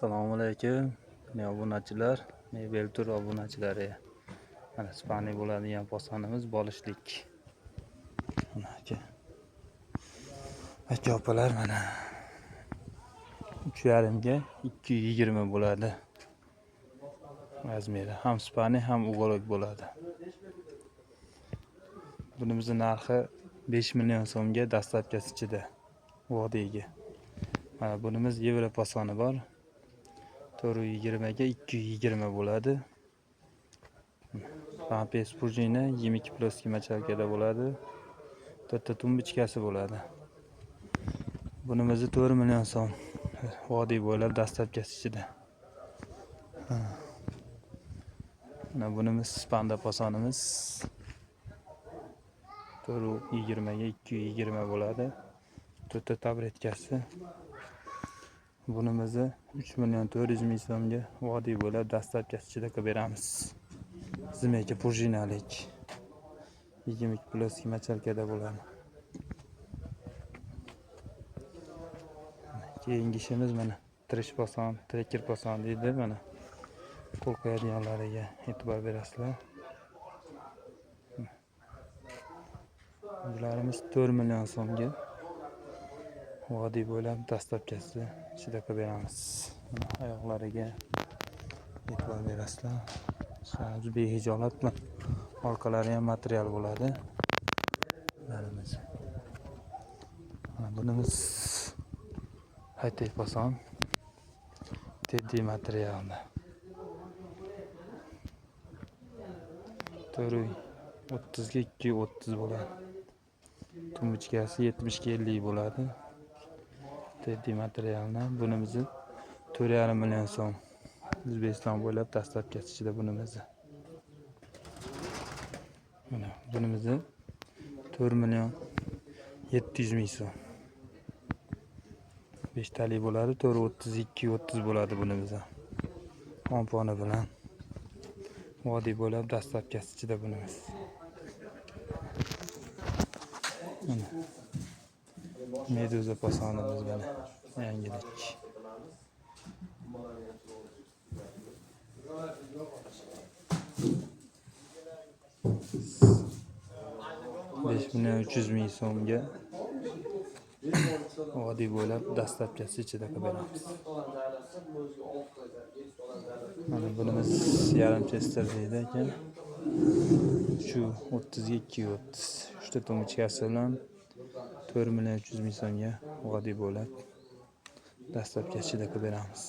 Assalomu alaykum. Ne obunachilar, ne Beltur obunachilari. Mana Ispaniya bo'ladigan posonimiz bolishlik. Mana aka opalar mana 3,5 ga 220 bo'ladi. Razmeri ham Ispaniya ham ugolok bo'ladi. Bunimizning narxi 5 million so'mga dastlabkasi ichida vodiyga. Mana bunimiz yevro posoni bor. 420 ga 220 bo'ladi. Rampes prujina 22 ploski machalkada bo'ladi. 4 ta tumbichkasi bo'ladi. Bunimiz 4 million so'm vodiy bo'ylab dastlabkasi ichida. Mana bunimiz panda posonimiz 420 ga 220 bo'ladi. 4 ta tabletkasi. Bunimizni 3 million 400 ming so'mga vodiy bo'ylab dastlabkasi ichida qilib beramiz. Zimeka prujinalik 22 ploski machalkada bo'ladi. Keyingi ishimiz mana trish poson, trekker poson deydi mana. Qo'l qo'yadiganlariga e'tibor berasizlar. Bularimiz 4 million so'mga vodiy bo'ylab dastlabkasi ichida qilib beramiz. Oyoqlariga e'tibor berasizlar. Sharj behijolat bilan orqalari ham material bo'ladi. Bunimiz high-tech poson. Teddy materialda. 30 ga 230 bo'ladi. Tumbichkasi 70 ga 50 bo'ladi. Teddy materialda. Bunimiz 4,5 million so'm. O'zbekiston bo'ylab dastlabkasi ichida bunimiz. Mana bunimiz 4 million 700 ming so'm. 5 tali bo'ladi. 430 230 bo'ladi bunimiz. Komponi bilan vodiy bo'ylab dastlabkasi ichida bunimiz. Mana meduza posonimiz mana yangilik. 5 million 300 ming so'mga vodiy bo'ylab dastlabkasi ichida qilib beramiz. Mana bunimiz yarim chester deydi ekan. Shu 30 ga 230. 3 ta tumbichkasi bilan 4 million 300 ming so'mga vodiy bo'ylab dastlabkasi ichida qilib beramiz.